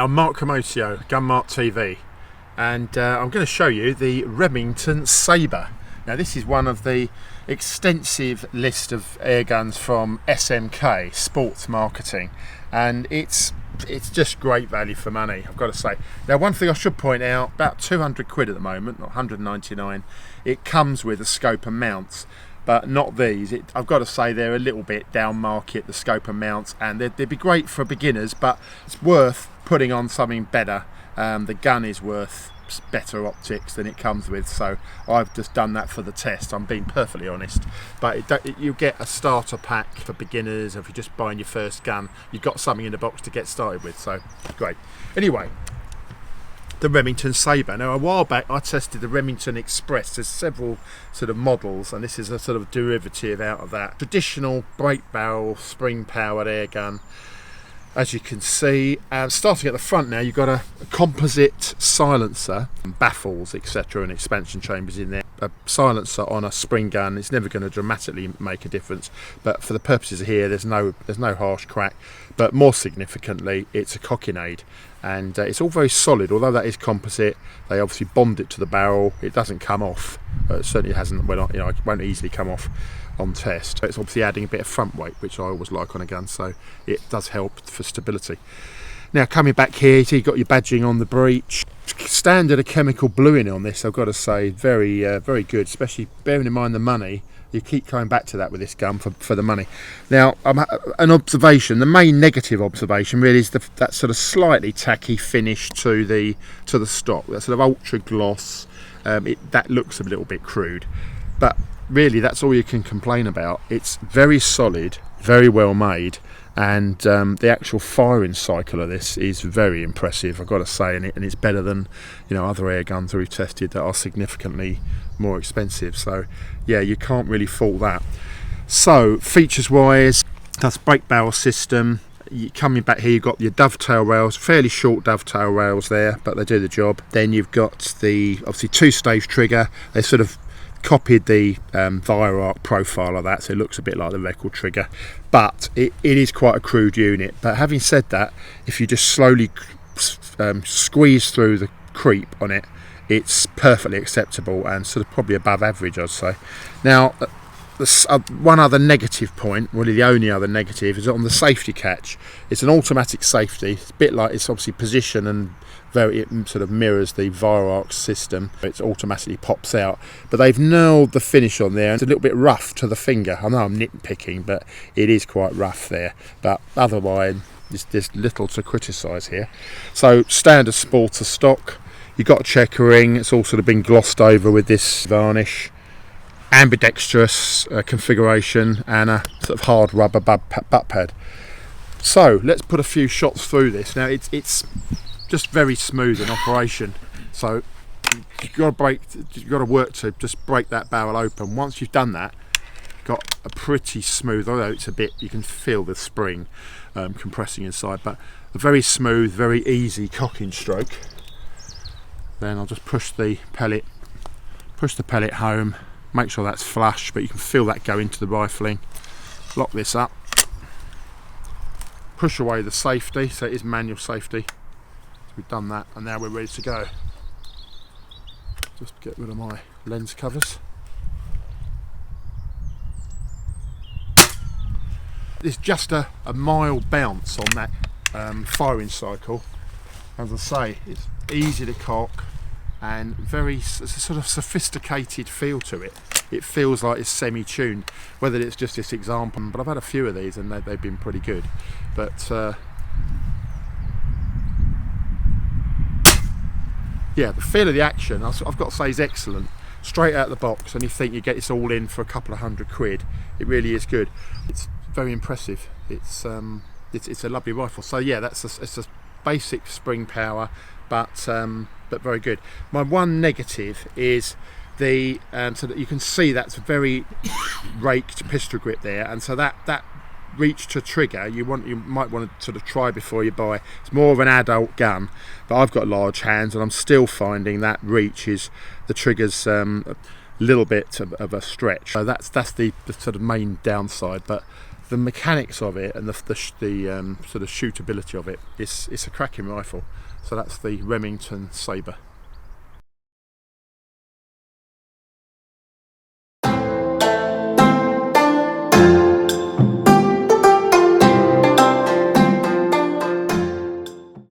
I'm Mark Cammocio, Gun Mart TV, and I'm going to show you the Remington Sabre. Now this is one of the extensive list of air guns from SMK, Sports Marketing, and it's just great value for money, I've got to say. Now one thing I should point out, about 200 quid at the moment, not 199, it comes with a scope and mounts. But not these. I've got to say they're a little bit down market, the scope and mounts, and they'd be great for beginners, but it's worth putting on something better. The gun is worth better optics than it comes with, so I've just done that for the test. I'm being perfectly honest, but you get a starter pack for beginners. If you're just buying your first gun, you've got something in the box to get started with, so great. Anyway, the Remington Sabre. Now a while back I tested the Remington Express. There's several sort of models, and this is a sort of derivative out of that. Traditional break barrel spring powered air gun, as you can see. Starting at the front now, you've got a composite silencer, baffles, etc., and expansion chambers in there. A silencer on a spring gun is never going to dramatically make a difference, but for the purposes of here, there's no harsh crack. But more significantly, it's a cockinade, and it's all very solid. Although that is composite, they obviously bond it to the barrel. It doesn't come off. It certainly hasn't. Well, it won't easily come off on test. It's obviously adding a bit of front weight, which I always like on a gun, so it does help for stability. Now coming back here, so you've got your badging on the breech. Standard a chemical bluing on this, I've got to say, very good, especially bearing in mind the money. You keep coming back to that with this gun for the money. Now, an observation, the main negative observation really is that sort of slightly tacky finish to the stock, that sort of ultra gloss. That looks a little bit crude, but really that's all you can complain about. It's very solid, very well made, and the actual firing cycle of this is very impressive, I've got to say, and it's better than other air guns that we've tested that are significantly more expensive. So yeah, you can't really fault that. So features wise, that's brake barrel system. Coming back here, you've got your dovetail rails, fairly short dovetail rails there, but they do the job. Then you've got the obviously two-stage trigger. They sort of copied the Virarc profile of that, so it looks a bit like the record trigger, but it is quite a crude unit. But having said that, if you just slowly squeeze through the creep on it, it's perfectly acceptable and sort of probably above average, I'd say. Now one other negative point, really the only other negative, is on the safety catch. It's an automatic safety. It's a bit like, it's obviously position and it sort of mirrors the Virarc system. It automatically pops out, but they've nailed the finish on there. It's a little bit rough to the finger. I know I'm nitpicking, but it is quite rough there. But otherwise, there's little to criticise here. So standard Sporter stock. You've got a checker ring. It's all sort of been glossed over with this varnish. Ambidextrous configuration and a sort of hard rubber butt pad. So let's put a few shots through this. Now it's just very smooth in operation, so you've got to work to just break that barrel open. Once you've done that, you've got a pretty smooth, although it's a bit, you can feel the spring compressing inside, but a very smooth, very easy cocking stroke. Then I'll just push the pellet home, make sure that's flush, but you can feel that go into the rifling. Lock this up, push away the safety, so it is manual safety. We've done that, and now we're ready to go. Just get rid of my lens covers. There's just a mild bounce on that firing cycle. As I say, it's easy to cock and it's a sort of sophisticated feel to it. It feels like it's semi-tuned, whether it's just this example, but I've had a few of these and they've been pretty good. But yeah, the feel of the action, I've got to say, is excellent. Straight out of the box, and you think you get this all in for a couple of £100. It really is good. It's very impressive. It's a lovely rifle. So yeah, it's a basic spring power, but very good. My one negative is the so that you can see that's a very raked pistol grip there, and so that reach to trigger you might want to sort of try before you buy. It's more of an adult gun, but I've got large hands and I'm still finding that reach is the trigger's a little bit of a stretch, so that's the sort of main downside. But the mechanics of it and the sort of shootability of it, it's a cracking rifle. So that's the Remington Sabre.